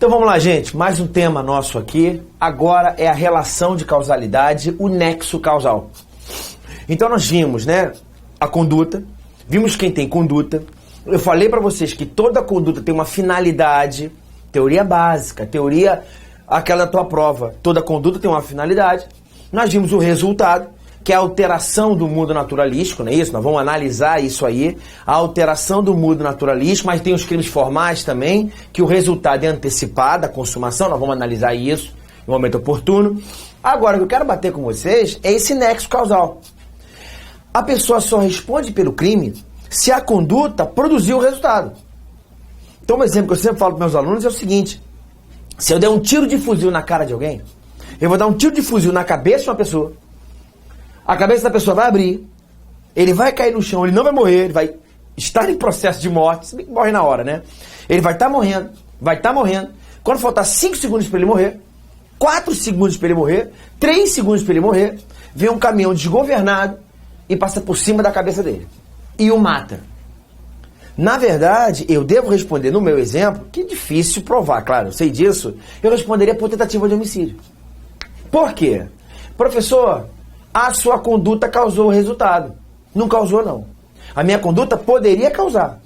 Então vamos lá, gente, mais um tema nosso aqui. Agora é a relação de causalidade, o nexo causal. Então nós vimos, né, a conduta, vimos quem tem conduta. Eu falei para vocês que toda conduta tem uma finalidade, teoria básica, teoria aquela da tua prova. Toda conduta tem uma finalidade. Nós vimos o resultado, que é a alteração do mundo naturalístico, não é isso? Nós vamos analisar isso aí, a alteração do mundo naturalístico, mas tem os crimes formais também, que o resultado é antecipado, a consumação, nós vamos analisar isso no momento oportuno. Agora, o que eu quero bater com vocês é esse nexo causal. A pessoa só responde pelo crime se a conduta produziu o resultado. Então, um exemplo que eu sempre falo para meus alunos é o seguinte: se eu der um tiro de fuzil na cara de alguém, eu vou dar um tiro de fuzil na cabeça de uma pessoa, a cabeça da pessoa vai abrir, ele vai cair no chão, ele não vai morrer, ele vai estar em processo de morte, se bem que morre na hora, né? Ele vai estar morrendo, Quando faltar 5 segundos para ele morrer, 4 segundos para ele morrer, 3 segundos para ele morrer, vem um caminhão desgovernado e passa por cima da cabeça dele e o mata. Na verdade, eu devo responder no meu exemplo, que é difícil provar, claro, eu sei disso, eu responderia por tentativa de homicídio. Por quê? Professor, a sua conduta causou o resultado. Não causou, não. A minha conduta poderia causar.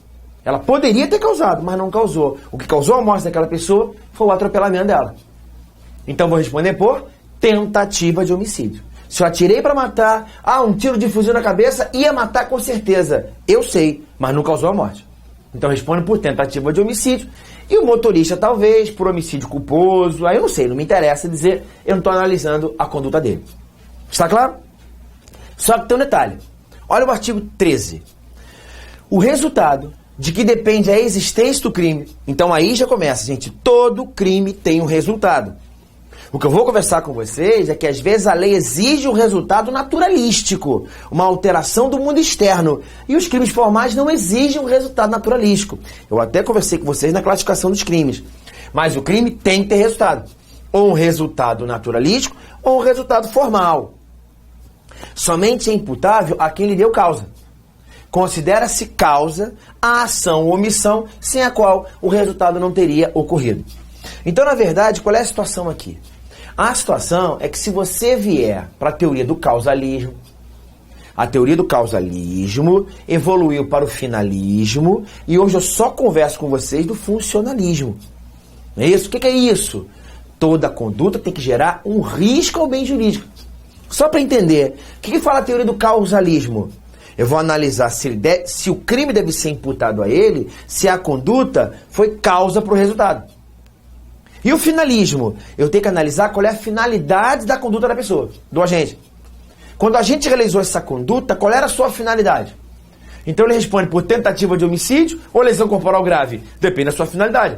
Ela poderia ter causado, mas não causou. O que causou a morte daquela pessoa foi o atropelamento dela. Então vou responder por tentativa de homicídio. Se eu atirei para matar, um tiro de fuzil na cabeça, ia matar com certeza. Eu sei, mas não causou a morte. Então respondo por tentativa de homicídio. E o motorista talvez por homicídio culposo. Aí eu não sei, não me interessa dizer, eu não estou analisando a conduta dele. Está claro? Só que tem um detalhe. Olha o artigo 13. O resultado de que depende a existência do crime. Então aí já começa, gente. Todo crime tem um resultado. O que eu vou conversar com vocês é que às vezes a lei exige um resultado naturalístico, uma alteração do mundo externo. E os crimes formais não exigem um resultado naturalístico. Eu até conversei com vocês na classificação dos crimes. Mas o crime tem que ter resultado. Ou um resultado naturalístico ou um resultado formal. Somente é imputável a quem lhe deu causa. Considera-se causa a ação ou omissão sem a qual o resultado não teria ocorrido. Então, na verdade, qual é a situação aqui? A situação é que se você vier para a teoria do causalismo, a teoria do causalismo evoluiu para o finalismo e hoje eu só converso com vocês do funcionalismo. Não é isso? O que é isso? Toda conduta tem que gerar um risco ao bem jurídico. Só para entender, o que fala a teoria do causalismo? Eu vou analisar se o crime deve ser imputado a ele, se a conduta foi causa para o resultado. E o finalismo? Eu tenho que analisar qual é a finalidade da conduta da pessoa, do agente. Quando a gente realizou essa conduta, qual era a sua finalidade? Então ele responde por tentativa de homicídio ou lesão corporal grave. Depende da sua finalidade.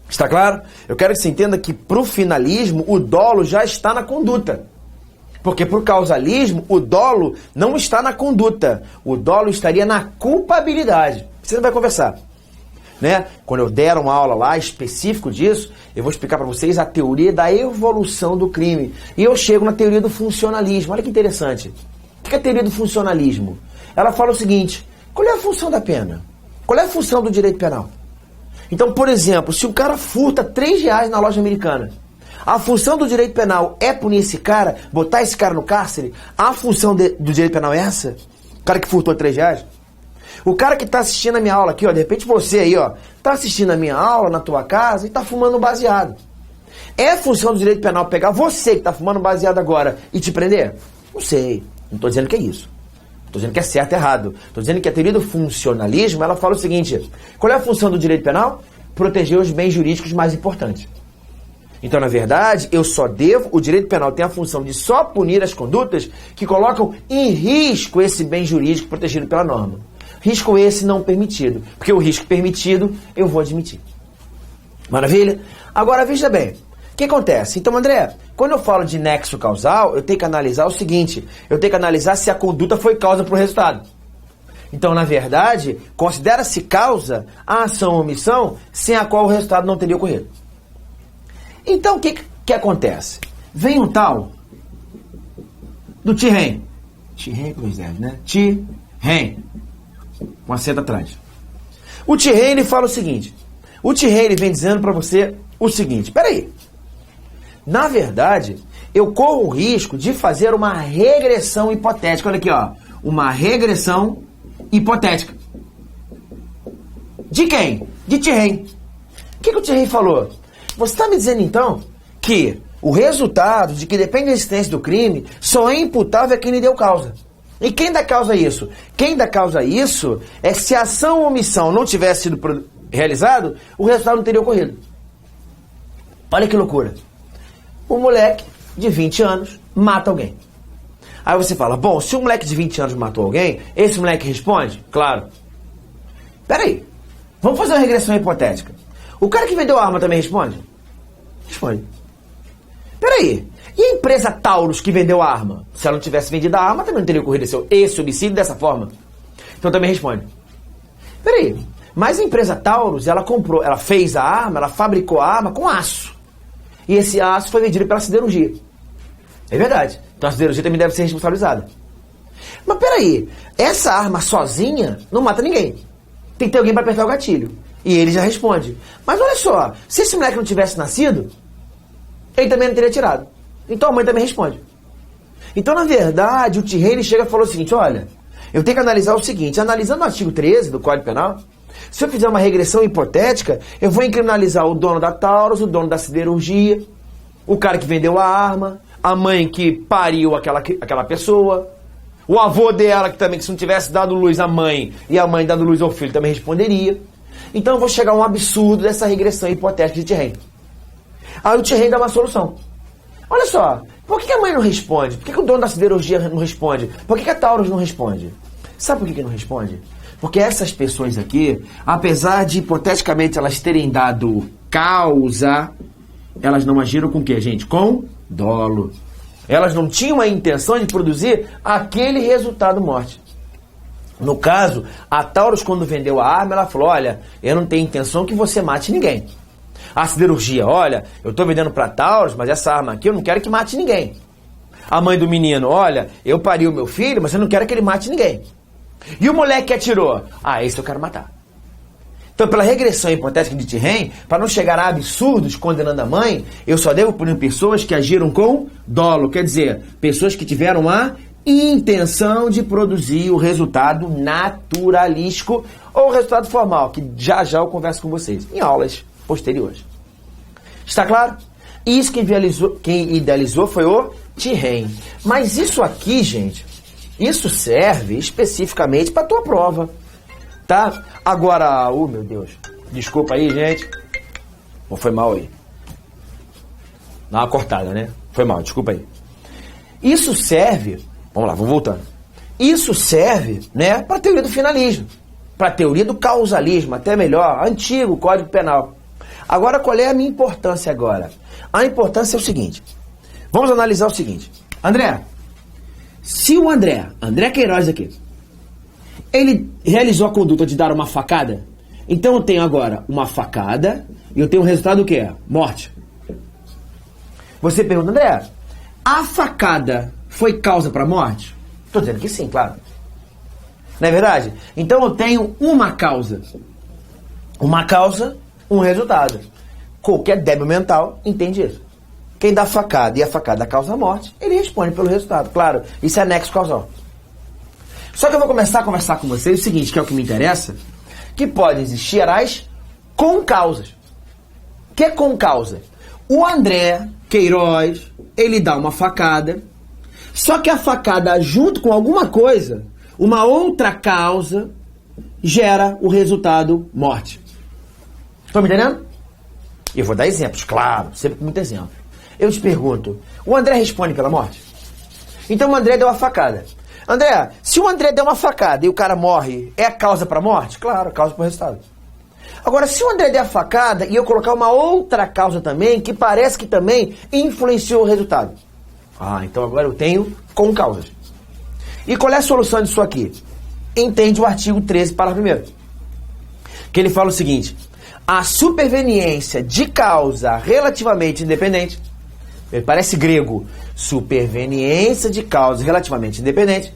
Está claro? Eu quero que você entenda que para o finalismo, o dolo já está na conduta. Porque para o causalismo, o dolo não está na conduta. O dolo estaria na culpabilidade. Você vai conversar. Né? Quando eu der uma aula lá específico disso, eu vou explicar para vocês a teoria da evolução do crime. E eu chego na teoria do funcionalismo. Olha que interessante. O que é a teoria do funcionalismo? Ela fala o seguinte: qual é a função da pena? Qual é a função do direito penal? Então, por exemplo, se o cara furta R$3 na loja americana, a função do direito penal é punir esse cara, botar esse cara no cárcere? A função do direito penal é essa? O cara que furtou R$3? O cara que está assistindo a minha aula aqui, ó, de repente você aí, ó, está assistindo a minha aula na tua casa e está fumando um baseado. É função do direito penal pegar você que está fumando baseado agora e te prender? Não sei. Não estou dizendo que é isso. Estou dizendo que é certo e errado. Estou dizendo que a teoria do funcionalismo, ela fala o seguinte: qual é a função do direito penal? Proteger os bens jurídicos mais importantes. Então, na verdade, o direito penal tem a função de só punir as condutas que colocam em risco esse bem jurídico protegido pela norma. Risco esse não permitido, porque o risco permitido eu vou admitir. Maravilha? Agora, veja bem, o que acontece? Então, André, quando eu falo de nexo causal, eu tenho que analisar o seguinte: eu tenho que analisar se a conduta foi causa para o resultado. Então, na verdade, considera-se causa a ação ou omissão sem a qual o resultado não teria ocorrido. Então, o que acontece? Vem um tal do Tihen. Tihen com os R's, né? Tihen. Com acento atrás. O Tihen, ele fala o seguinte: O Thierry ele vem dizendo para você o seguinte, peraí, na verdade, eu corro o risco de fazer uma regressão hipotética. Olha aqui, ó, uma regressão hipotética. De quem? De Thierry. O que o Thierry falou? Você está me dizendo então que o resultado de que depende da existência do crime só é imputável a quem lhe deu causa. E quem dá causa a isso? Quem dá causa a isso é se a ação ou omissão não tivesse sido realizado, o resultado não teria ocorrido. Olha que loucura. Um moleque de 20 anos mata alguém. Aí você fala, bom, se um moleque de 20 anos matou alguém, esse moleque responde? Claro. Peraí, vamos fazer uma regressão hipotética. O cara que vendeu a arma também responde? Responde. Peraí, e a empresa Taurus que vendeu a arma? Se ela não tivesse vendido a arma, também não teria ocorrido esse homicídio dessa forma. Então também responde. Peraí, mas a empresa Taurus, ela comprou, ela fez a arma, ela fabricou a arma com aço. E esse aço foi vendido pela siderurgia. É verdade. Então a siderurgia também deve ser responsabilizada. Mas peraí, essa arma sozinha não mata ninguém. Tem que ter alguém para apertar o gatilho. E ele já responde. Mas olha só, se esse moleque não tivesse nascido, ele também não teria tirado. Então a mãe também responde. Então, na verdade, o Thierry ele chega e falou o seguinte, olha, eu tenho que analisar o seguinte, analisando o artigo 13 do Código Penal, se eu fizer uma regressão hipotética, eu vou incriminalizar o dono da Taurus, o dono da siderurgia, o cara que vendeu a arma, a mãe que pariu aquela pessoa, o avô dela, que também, que se não tivesse dado luz à mãe e a mãe dado luz ao filho, também responderia. Então eu vou chegar a um absurdo dessa regressão hipotética de Thierry. Aí o Thierry dá uma solução. Olha só, por que a mãe não responde? Por que o dono da siderurgia não responde? Por que a Taurus não responde? Sabe por que não responde? Porque essas pessoas aqui, apesar de hipoteticamente elas terem dado causa, elas não agiram com o quê, gente? Com dolo. Elas não tinham a intenção de produzir aquele resultado morte. No caso, a Taurus, quando vendeu a arma, ela falou, olha, eu não tenho intenção que você mate ninguém. A siderurgia, olha, eu estou vendendo para Taurus, mas essa arma aqui eu não quero que mate ninguém. A mãe do menino, olha, eu pari o meu filho, mas eu não quero que ele mate ninguém. E o moleque que atirou? Ah, esse eu quero matar. Então, pela regressão hipotética de Thierry, para não chegar a absurdos condenando a mãe, eu só devo punir pessoas que agiram com dolo. Quer dizer, pessoas que tiveram a intenção de produzir o resultado naturalístico ou o resultado formal, que já eu converso com vocês em aulas posteriores. Está claro? Isso quem idealizou foi o Thierry. Mas isso aqui, gente, isso serve especificamente para a tua prova, tá? Agora, meu Deus, desculpa aí, gente. Ou foi mal aí? Dá uma cortada, né? Foi mal, desculpa aí. Isso serve, vamos lá, vamos voltando. Isso serve, né, para a teoria do finalismo, para a teoria do causalismo, até melhor, antigo Código Penal. Agora, qual é a minha importância agora? A importância é o seguinte. Vamos analisar o seguinte. André, se o André Queiroz aqui, ele realizou a conduta de dar uma facada, então eu tenho agora uma facada e eu tenho o resultado o quê? Morte. Você pergunta, André, a facada foi causa para morte? Estou dizendo que sim, claro. Não é verdade? Então eu tenho uma causa. Uma causa, um resultado. Qualquer débil mental entende isso. Quem dá facada e a facada causa a morte, ele responde pelo resultado. Claro, isso é anexo causal. Só que eu vou começar a conversar com vocês o seguinte, que é o que me interessa, que pode existir as concausas. O que é concausa? O André Queiroz, ele dá uma facada, só que a facada junto com alguma coisa, uma outra causa, gera o resultado morte. Estão me entendendo? Eu vou dar exemplos, claro, sempre com muito exemplo. Eu te pergunto, o André responde pela morte? Então o André deu uma facada. André, se o André der uma facada e o cara morre, é a causa para a morte? Claro, a causa para o resultado. Agora, se o André der a facada e eu colocar uma outra causa também, que parece que também influenciou o resultado. Ah, então agora eu tenho concausas. E qual é a solução disso aqui? Entende o artigo 13, parágrafo 1º. Que ele fala o seguinte, a superveniência de causa relativamente independente, parece grego, superveniência de causa relativamente independente,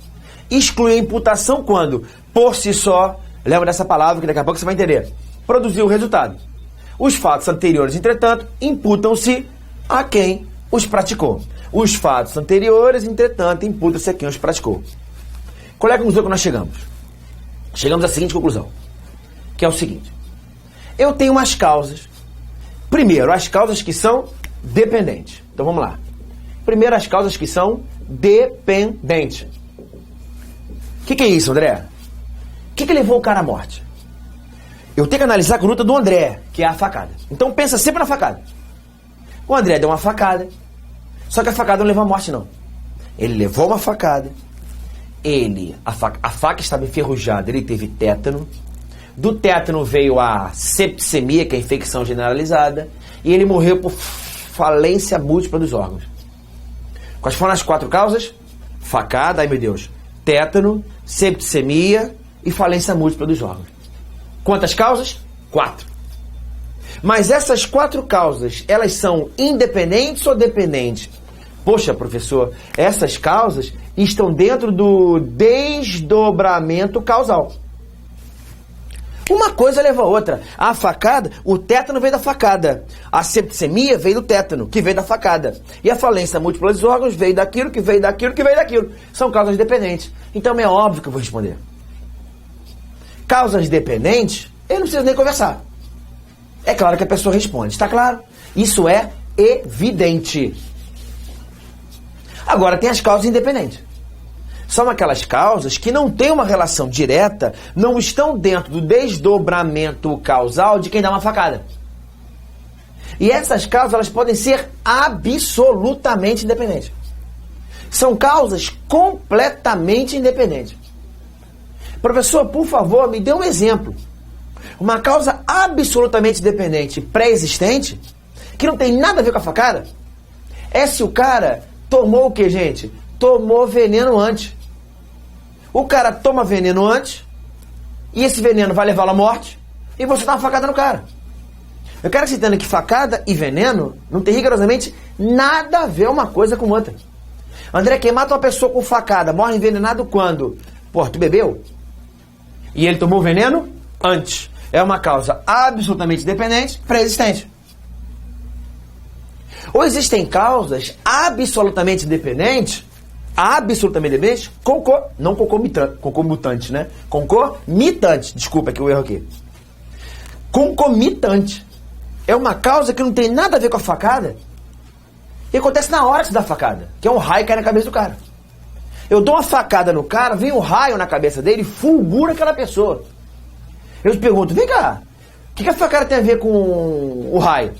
exclui a imputação quando, por si só, lembra dessa palavra que daqui a pouco você vai entender, produziu o resultado. Os fatos anteriores, entretanto, imputam-se a quem os praticou. Os fatos anteriores, entretanto, imputam-se a quem os praticou. Qual é a conclusão que nós chegamos? Chegamos à seguinte conclusão, que é o seguinte. Eu tenho umas causas. Primeiro, as causas que são dependentes. Então vamos lá. Primeiro, as causas que são dependentes. O que é isso, André? O que levou o cara à morte? Eu tenho que analisar a conduta do André, que é a facada. Então pensa sempre na facada. O André deu uma facada, só que a facada não levou à morte, não. Ele levou uma facada, a faca estava enferrujada, ele teve tétano. Do tétano veio a septicemia, que é a infecção generalizada, e ele morreu por falência múltipla dos órgãos. Quais foram as 4 causas? Facada, ai meu Deus, tétano, septicemia e falência múltipla dos órgãos. Quantas causas? 4. Mas essas 4 causas, elas são independentes ou dependentes? Poxa, professor, essas causas estão dentro do desdobramento causal. Uma coisa leva a outra. A facada, o tétano veio da facada. A septicemia veio do tétano, que veio da facada. E a falência múltipla dos órgãos veio daquilo, que veio daquilo, que veio daquilo. São causas dependentes. Então é óbvio que eu vou responder. Causas dependentes, eu não preciso nem conversar. É claro que a pessoa responde. Está claro? Isso é evidente. Agora tem as causas independentes. São aquelas causas que não têm uma relação direta, não estão dentro do desdobramento causal de quem dá uma facada. E essas causas, elas podem ser absolutamente independentes. São causas completamente independentes. Professor, por favor, me dê um exemplo. Uma causa absolutamente dependente, pré-existente, que não tem nada a ver com a facada, é se o cara tomou o que, gente? Tomou veneno antes. O cara toma veneno antes, e esse veneno vai levá-lo à morte, e você dá uma facada no cara. Eu quero que você entenda que facada e veneno não tem rigorosamente nada a ver uma coisa com outra. André, quem mata uma pessoa com facada morre envenenado quando? Pô, tu bebeu? E ele tomou veneno antes. É uma causa absolutamente dependente, pré-existente. Ou existem causas absolutamente dependentes, não concomitante, né? Concomitante, desculpa aqui o erro aqui. Concomitante. É uma causa que não tem nada a ver com a facada e acontece na hora que se dá a facada, que é um raio que cai na cabeça do cara. Eu dou uma facada no cara, vem um raio na cabeça dele e fulgura aquela pessoa. Eu te pergunto, vem cá, o que a facada tem a ver com o raio?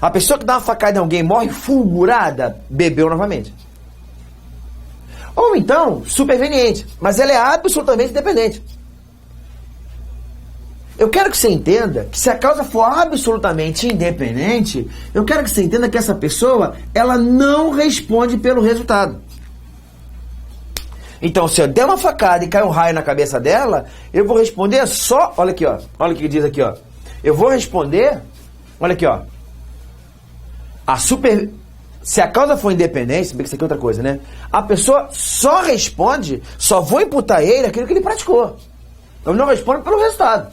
A pessoa que dá uma facada em alguém morre fulgurada, bebeu novamente. Ou então, superveniente, mas ela é absolutamente dependente. Eu quero que você entenda que se a causa for absolutamente independente, eu quero que você entenda que essa pessoa, ela não responde pelo resultado. Então, se eu der uma facada e cai um raio na cabeça dela, eu vou responder só... Olha aqui, ó. Olha o que diz aqui, ó. Eu vou responder... Olha aqui, ó. Se a causa for independente, se bem que isso aqui é outra coisa, né? A pessoa só responde, só vou imputar a ele aquilo que ele praticou. Eu não respondo pelo resultado.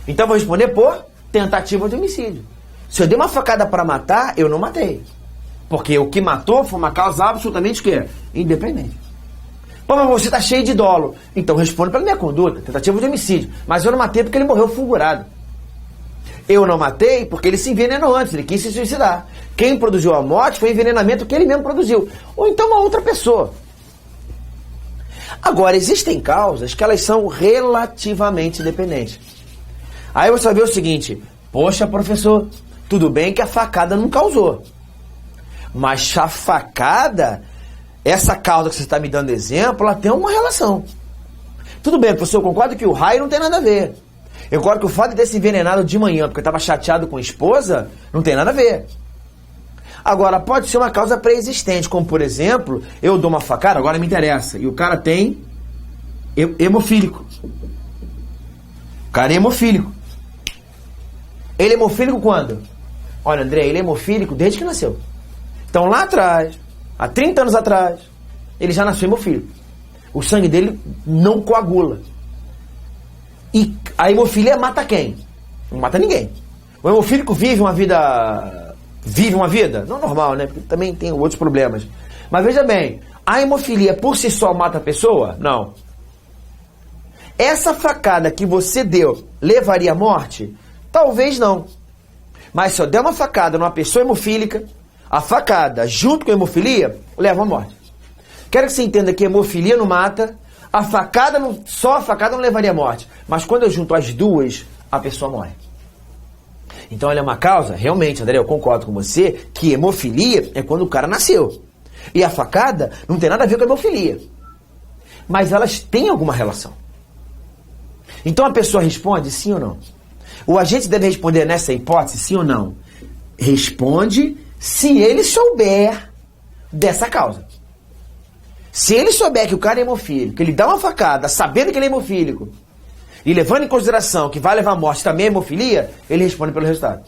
Então eu vou responder por tentativa de homicídio. Se eu dei uma facada para matar, eu não matei. Porque o que matou foi uma causa absolutamente o quê? Independente. Pô, mas você tá cheio de dolo. Então responde pela minha conduta, tentativa de homicídio. Mas eu não matei porque ele morreu fulgurado. Eu não matei porque ele se envenenou antes, ele quis se suicidar. Quem produziu a morte foi o envenenamento que ele mesmo produziu. Ou então uma outra pessoa. Agora, existem causas que elas são relativamente dependentes. Aí você vai ver o seguinte, poxa, professor, tudo bem que a facada não causou. Mas a facada, essa causa que você está me dando exemplo, ela tem uma relação. Tudo bem, professor, eu concordo que o raio não tem nada a ver. Eu concordo que o fato de ter se envenenado de manhã porque eu estava chateado com a esposa, não tem nada a ver. Agora, pode ser uma causa pré-existente, como por exemplo, eu dou uma facada, agora me interessa, e o cara tem hemofílico. O cara é hemofílico. Ele é hemofílico quando? Olha, André, ele é hemofílico desde que nasceu. Então lá atrás, há 30 anos atrás, ele já nasceu hemofílico. O sangue dele não coagula. E a hemofilia mata quem? Não mata ninguém. O hemofílico vive uma vida... Não normal, né? Porque também tem outros problemas. Mas veja bem, a hemofilia por si só mata a pessoa? Não. Essa facada que você deu levaria à morte? Talvez não. Mas se eu der uma facada numa pessoa hemofílica, a facada junto com a hemofilia leva à morte. Quero que você entenda que a hemofilia não mata, só a facada não levaria à morte. Mas quando eu junto as duas, a pessoa morre. Então ela é uma causa, realmente, André, eu concordo com você, que hemofilia é quando o cara nasceu. E a facada não tem nada a ver com a hemofilia. Mas elas têm alguma relação. Então a pessoa responde sim ou não? O agente deve responder nessa hipótese sim ou não? Responde se ele souber dessa causa. Se ele souber que o cara é hemofílico, que ele dá uma facada sabendo que ele é hemofílico, e levando em consideração que vai levar à morte também a hemofilia, ele responde pelo resultado.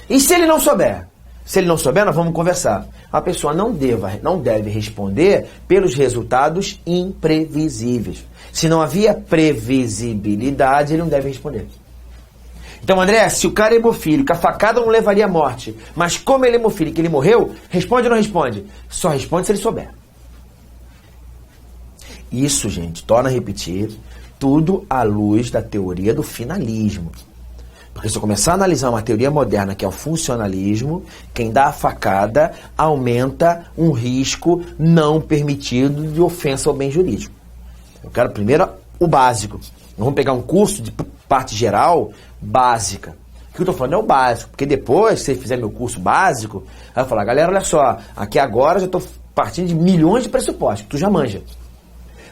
E se ele não souber? Se ele não souber, nós vamos conversar. A pessoa não deve responder pelos resultados imprevisíveis. Se não havia previsibilidade, ele não deve responder. Então, André, se o cara é hemofílico, a facada não levaria à morte, mas como ele é hemofílico e ele morreu, responde ou não responde? Só responde se ele souber. Isso, gente, torna a repetir, tudo à luz da teoria do finalismo. Porque se eu começar a analisar uma teoria moderna que é o funcionalismo, quem dá a facada aumenta um risco não permitido de ofensa ao bem jurídico. Eu quero primeiro o básico. Vamos pegar um curso de parte geral básica. O que eu estou falando é o básico, porque depois, se você fizer meu curso básico, aí eu falar, galera, olha só, aqui agora eu já estou partindo de milhões de pressupostos, que tu já manja.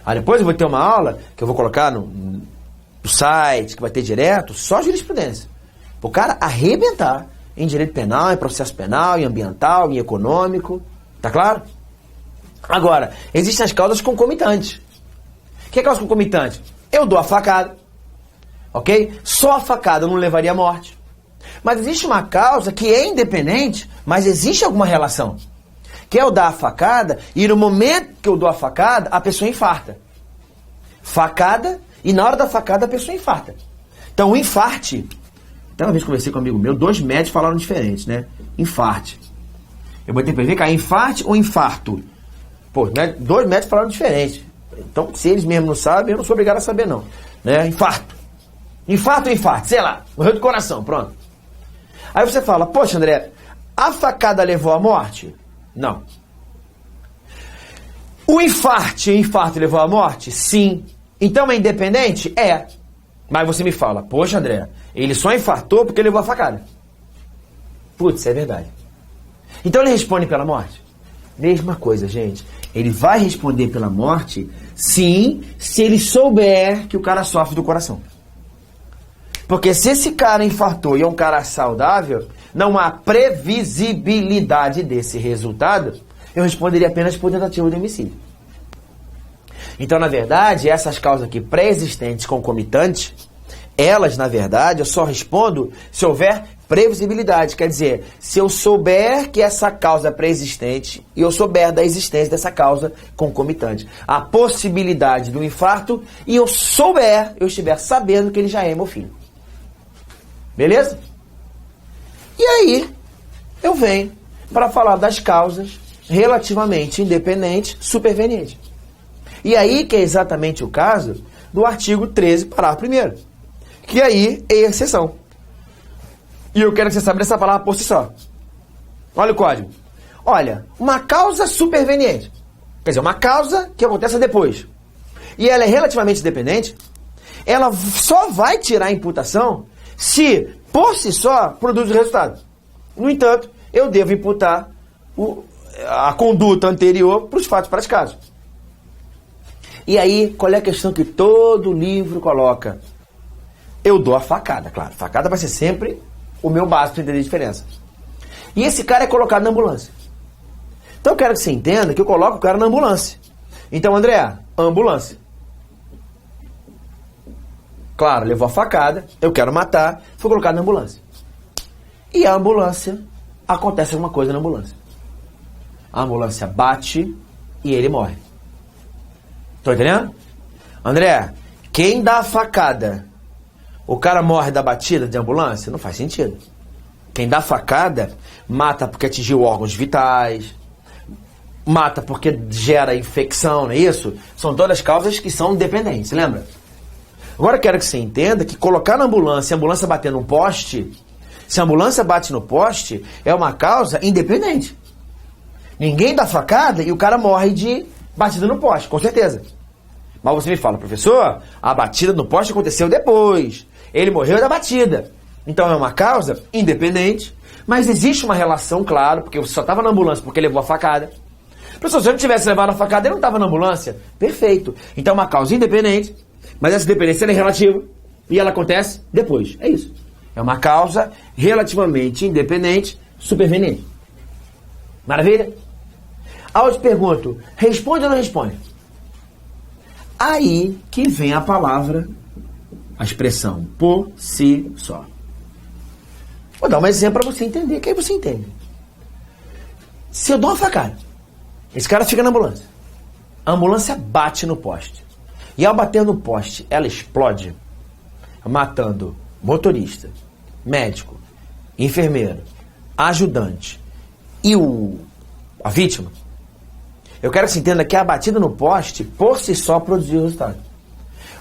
Aí depois eu vou ter uma aula que eu vou colocar no site, que vai ter direto, só jurisprudência. O cara arrebentar em direito penal, em processo penal, em ambiental, em econômico. Tá claro? Agora, existem as causas concomitantes. O que é causa concomitante? Eu dou a facada, ok? Só a facada não levaria à morte. Mas existe uma causa que é independente, mas existe alguma relação. Que é eu dar a facada e no momento que eu dou a facada, a pessoa infarta. Facada e na hora da facada a pessoa infarta. Então o infarte, até uma vez conversei com um amigo meu, 2 médicos falaram diferente, né? Infarte. Eu botei pra ver cá, infarte ou infarto? Pô, 2 médicos falaram diferente. Então, se eles mesmos não sabem, eu não sou obrigado a saber não. Né? Infarto. Infarto ou infarto? Sei lá, morreu do coração, pronto. Aí você fala, poxa André, a facada levou à morte? Não. O infarto levou à morte? Sim. Então é independente? É. Mas você me fala, poxa André, ele só infartou porque levou a facada. Putz, é verdade. Então ele responde pela morte? Mesma coisa, gente. Ele vai responder pela morte, sim, se ele souber que o cara sofre do coração. Porque se esse cara infartou e é um cara saudável, não há previsibilidade desse resultado, eu responderia apenas por tentativa de homicídio. Então, na verdade, essas causas aqui pré-existentes concomitantes, elas, na verdade, eu só respondo se houver previsibilidade. Quer dizer, se eu souber que essa causa é pré-existente e eu souber da existência dessa causa concomitante. A possibilidade do infarto e eu estiver sabendo que ele já é hemofílico. Beleza? E aí, eu venho para falar das causas relativamente independentes, supervenientes. E aí que é exatamente o caso do artigo 13, parágrafo 1º. Que aí é exceção. E eu quero que você saiba dessa palavra por si só. Olha o código. Olha, uma causa superveniente. Quer dizer, uma causa que acontece depois. E ela é relativamente independente. Ela só vai tirar a imputação se, por si só, produz o resultado. No entanto, eu devo imputar a conduta anterior para os fatos praticados. E aí, qual é a questão que todo livro coloca? Eu dou a facada, claro. Facada vai ser sempre o meu básico para entender a diferença. E esse cara é colocado na ambulância. Então eu quero que você entenda que eu coloco o cara na ambulância. Então, André, ambulância. Claro, levou a facada, eu quero matar, foi colocado na ambulância. E a ambulância, acontece alguma coisa na ambulância. A ambulância bate e ele morre. Tô entendendo? André, quem dá a facada o cara morre da batida de ambulância? Não faz sentido. Quem dá facada, mata porque atingiu órgãos vitais, mata porque gera infecção, não é isso? São todas causas que são dependentes, lembra? Agora eu quero que você entenda que colocar na ambulância, a ambulância bater num poste, se a ambulância bate no poste, é uma causa independente. Ninguém dá facada e o cara morre de batida no poste, com certeza. Mas você me fala, professor, a batida no poste aconteceu depois. Ele morreu da batida. Então é uma causa independente, mas existe uma relação, claro, porque você só estava na ambulância porque levou a facada. Professor, se eu não tivesse levado a facada, ele não estava na ambulância. Perfeito. Então é uma causa independente, mas essa dependência é relativa e ela acontece depois. É isso. É uma causa relativamente independente, superveniente. Maravilha? Aí eu te pergunto, responde ou não responde? Aí que vem a palavra, a expressão por si só. Vou dar um exemplo para você entender, que aí você entende. Se eu dou uma facada, esse cara fica na ambulância. A ambulância bate no poste. E ao bater no poste, ela explode, matando motorista, médico, enfermeiro, ajudante e a vítima. Eu quero que você entenda que a batida no poste, por si só, produziu o resultado.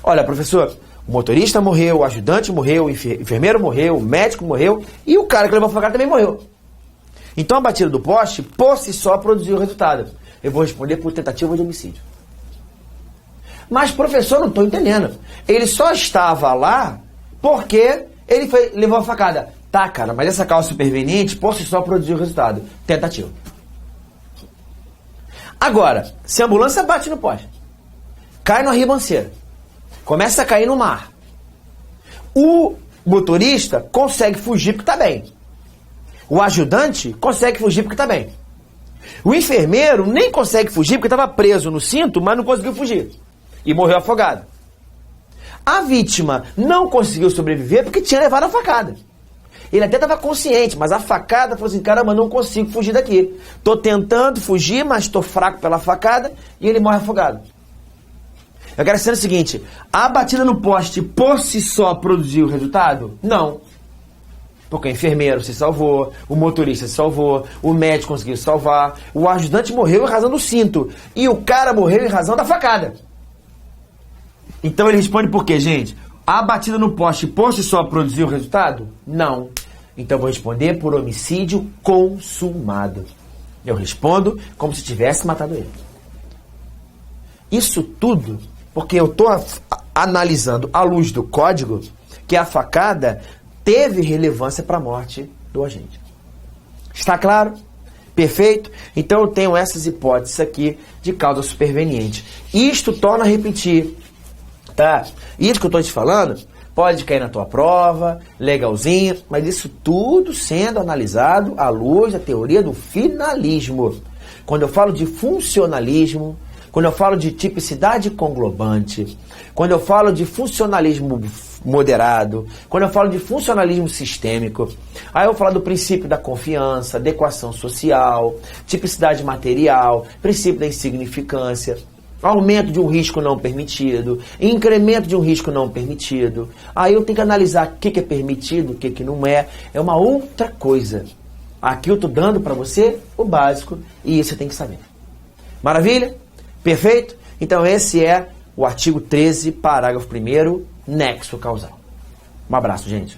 Olha, professor, o motorista morreu, o ajudante morreu, o enfermeiro morreu, o médico morreu e o cara que levou a facada também morreu. Então a batida do poste, por si só, produziu o resultado. Eu vou responder por tentativa de homicídio. Mas, professor, não estou entendendo. Ele só estava lá porque ele levou a facada. Tá, cara, mas essa causa superveniente, por si só, produziu o resultado. Tentativa. Agora, se a ambulância bate no poste, cai na ribanceira, começa a cair no mar, o motorista consegue fugir porque está bem. O ajudante consegue fugir porque está bem. O enfermeiro nem consegue fugir porque estava preso no cinto, mas não conseguiu fugir. E morreu afogado. A vítima não conseguiu sobreviver porque tinha levado a facada. Ele até estava consciente, mas a facada falou assim, caramba, não consigo fugir daqui. Estou tentando fugir, mas estou fraco pela facada e ele morre afogado. Eu quero dizer o seguinte, a batida no poste por si só produziu o resultado? Não. Porque o enfermeiro se salvou, o motorista se salvou, o médico conseguiu se salvar, o ajudante morreu em razão do cinto e o cara morreu em razão da facada. Então ele responde por quê, gente? A batida no poste por si só produziu o resultado? Não. Então eu vou responder por homicídio consumado. Eu respondo como se tivesse matado ele. Isso tudo porque eu estou analisando à luz do código que a facada teve relevância para a morte do agente. Está claro? Perfeito? Então eu tenho essas hipóteses aqui de causa superveniente. Isto torna a repetir. Tá? Isso que eu estou te falando pode cair na tua prova, legalzinho, mas isso tudo sendo analisado à luz da teoria do finalismo. Quando eu falo de funcionalismo, quando eu falo de tipicidade conglobante, quando eu falo de funcionalismo moderado, quando eu falo de funcionalismo sistêmico, aí eu vou falar do princípio da confiança, da equação social, tipicidade material, princípio da insignificância, aumento de um risco não permitido, incremento de um risco não permitido. Aí eu tenho que analisar o que é permitido, o que não é. É uma outra coisa. Aqui eu estou dando para você o básico e isso você tem que saber. Maravilha? Perfeito? Então esse é o artigo 13, parágrafo 1º, nexo causal. Um abraço, gente.